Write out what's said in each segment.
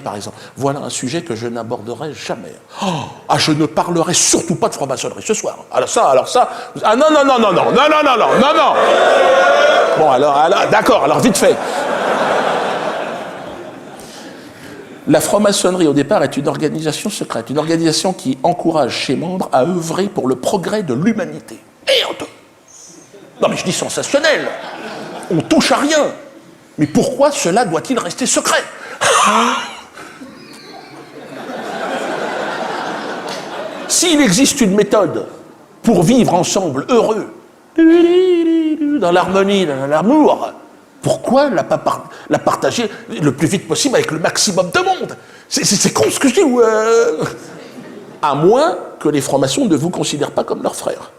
par exemple. Voilà un sujet que je n'aborderai jamais. Je ne parlerai surtout pas de franc-maçonnerie ce soir. Alors ça. Ah non. Bon, alors d'accord, alors vite fait. La franc-maçonnerie, au départ, est une organisation secrète, une organisation qui encourage ses membres à œuvrer pour le progrès de l'humanité. Merde! Non, mais je dis sensationnel. On touche à rien. Mais pourquoi cela doit-il rester secret? S'il existe une méthode pour vivre ensemble heureux, dans l'harmonie, dans l'amour, pourquoi la partager le plus vite possible avec le maximum de monde? C'est con ce que je dis. À moins que les francs-maçons ne vous considèrent pas comme leurs frères.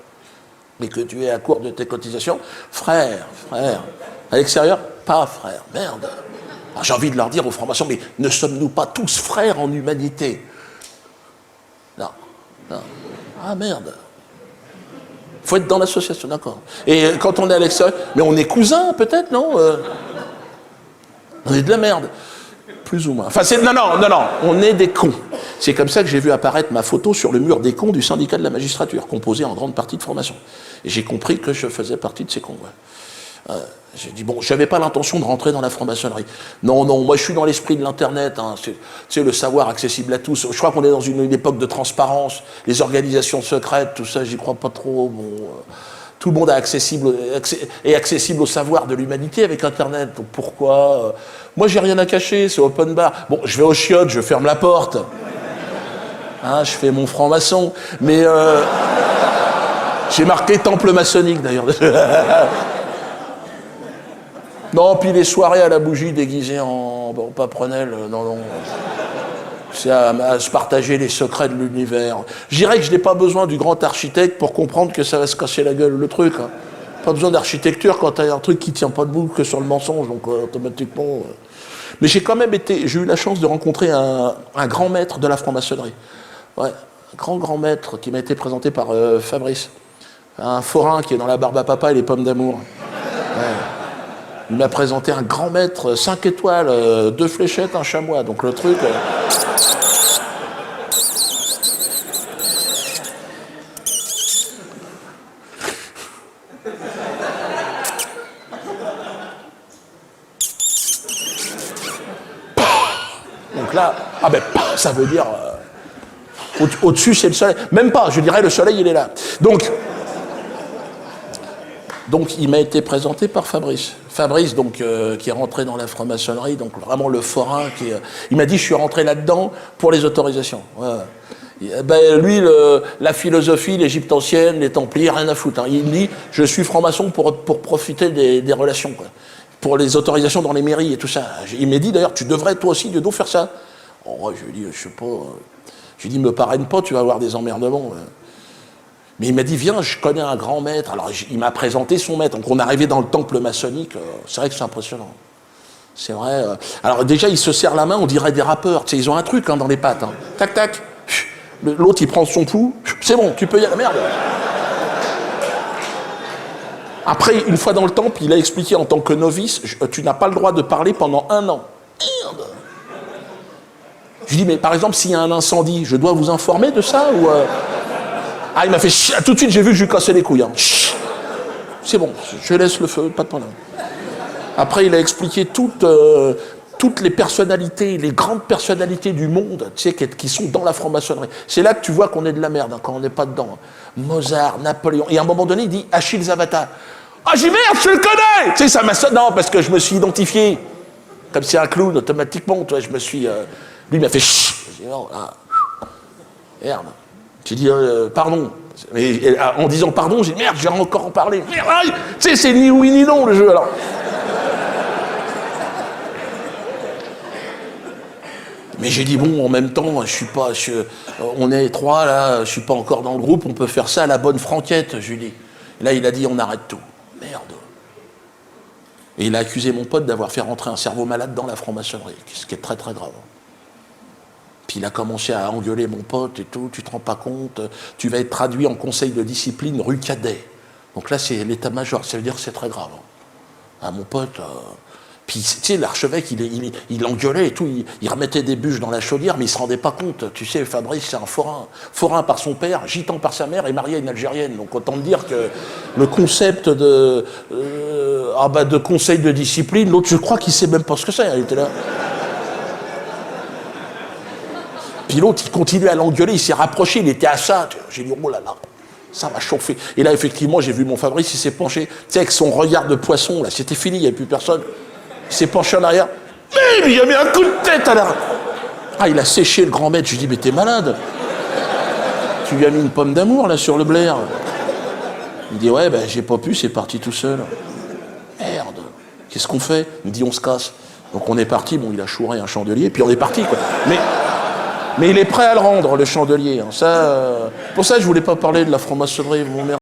Mais que tu es à court de tes cotisations, frère. À l'extérieur, pas frère. Merde. Alors, j'ai envie de leur dire aux francs-maçons, mais ne sommes-nous pas tous frères en humanité? Non. Ah merde. Faut être dans l'association, d'accord. Et quand on est à l'extérieur, mais on est cousins peut-être, non? On est de la merde. Plus ou moins. Enfin, non, on est des cons. C'est comme ça que j'ai vu apparaître ma photo sur le mur des cons du syndicat de la magistrature, composé en grande partie de francs-maçons. Et j'ai compris que je faisais partie de ces cons. Ouais. J'ai dit, bon, je n'avais pas l'intention de rentrer dans la franc-maçonnerie. Non, moi je suis dans l'esprit de l'Internet, hein, tu sais, le savoir accessible à tous. Je crois qu'on est dans une époque de transparence, les organisations secrètes, tout ça, j'y crois pas trop. Bon, tout le monde est accessible au savoir de l'humanité avec Internet. Donc pourquoi moi j'ai rien à cacher, c'est open bar. Bon, je vais au chiottes, je ferme la porte. Hein, je fais mon franc-maçon. Mais j'ai marqué temple maçonnique d'ailleurs. Non, puis les soirées à la bougie déguisées en paprenelle, non. C'est à se partager les secrets de l'univers. Je dirais que je n'ai pas besoin du grand architecte pour comprendre que ça va se casser la gueule, le truc. Hein. Pas besoin d'architecture quand tu as un truc qui ne tient pas debout que sur le mensonge, donc automatiquement... Mais j'ai eu la chance de rencontrer un grand maître de la franc-maçonnerie. Ouais, un grand maître qui m'a été présenté par Fabrice. Un forain qui est dans la barbe à papa et les pommes d'amour. Ouais. Il m'a présenté un grand maître, 5 étoiles, 2 fléchettes, un chamois. Donc le truc... Donc là, ça veut dire... Au-dessus, c'est le soleil. Même pas, je dirais, le soleil, il est là. Donc, il m'a été présenté par Fabrice. Fabrice, donc, qui est rentré dans la franc-maçonnerie, donc vraiment le forain. Il m'a dit, je suis rentré là-dedans pour les autorisations. Ouais. Lui, la philosophie, l'Égypte ancienne, les Templiers, rien à foutre. Hein. Il me dit, je suis franc-maçon pour profiter des relations, quoi. Pour les autorisations dans les mairies et tout ça. Il m'a dit, d'ailleurs, tu devrais toi aussi, Dieudo, faire ça. Oh, je lui ai dit, je sais pas. Je lui ai dit, me parraine pas, tu vas avoir des emmerdements. Mais il m'a dit, viens, je connais un grand maître. Alors, il m'a présenté son maître. Donc, on est arrivé dans le temple maçonnique. C'est vrai que c'est impressionnant. C'est vrai. Alors, déjà, il se serre la main, on dirait des rappeurs. Tu sais, ils ont un truc dans les pattes. Hein. Tac, tac. L'autre, il prend son pouls. C'est bon, tu peux y aller. Merde. Après, une fois dans le temple, il a expliqué en tant que novice, tu n'as pas le droit de parler pendant 1 an. Merde. Je lui dis, mais par exemple, s'il y a un incendie, je dois vous informer de ça ou Ah, il m'a fait chier. Tout de suite, j'ai vu que je lui cassais les couilles. Hein. C'est bon, je laisse le feu, pas de problème. Après, il a expliqué toutes les personnalités, les grandes personnalités du monde, tu sais, qui sont dans la franc-maçonnerie. C'est là que tu vois qu'on est de la merde, hein, quand on n'est pas dedans. Hein. Mozart, Napoléon. Et à un moment donné, il dit Achille Zavata. Ah, j'ai merde, je le connais. Tu sais, ça m'a... Non, parce que je me suis identifié. Comme c'est un clown, automatiquement, tu vois, je me suis... Lui, il m'a fait chut. J'ai dit, non, là. Merde. J'ai dit, pardon. Et en disant pardon, j'ai dit, merde, j'ai encore en parlé. Merde, tu sais, c'est ni oui ni non, le jeu, alors. Mais j'ai dit, bon, en même temps, on est 3, là, je suis pas encore dans le groupe, on peut faire ça à la bonne franquette, je lui dis. Et là, il a dit, on arrête tout. Merde. Et il a accusé mon pote d'avoir fait rentrer un cerveau malade dans la franc-maçonnerie, ce qui est très très grave. Puis il a commencé à engueuler mon pote et tout, tu te rends pas compte, tu vas être traduit en conseil de discipline rue Cadet. Donc là, c'est l'état-major, ça veut dire que c'est très grave. Ah, mon pote, Puis, tu sais, l'archevêque, il engueulait et tout, il remettait des bûches dans la chaudière, mais il se rendait pas compte. Tu sais, Fabrice, c'est un forain. Forain par son père, gitan par sa mère et marié à une Algérienne. Donc, autant dire que le concept de conseil de discipline, l'autre, je crois qu'il sait même pas ce que c'est. Il était là. Puis l'autre, il continuait à l'engueuler, il s'est rapproché, il était à ça. J'ai dit, oh là là, ça m'a chauffé. Et là, effectivement, j'ai vu mon Fabrice, il s'est penché, tu sais, avec son regard de poisson, là, c'était fini, il n'y avait plus personne. Il s'est penché en arrière. Bim, il a mis un coup de tête à la... Ah, il a séché le grand maître. Je lui ai dit, mais t'es malade. Tu lui as mis une pomme d'amour, là, sur le blaire. Il dit, ouais, ben, j'ai pas pu, c'est parti tout seul. Merde. Qu'est-ce qu'on fait? Il me dit, on se casse. Donc on est parti, bon, il a chouré un chandelier, puis on est parti, quoi. Mais il est prêt à le rendre, le chandelier. Hein. Ça, pour ça, je voulais pas parler de la franc-maçonnerie, mon merde.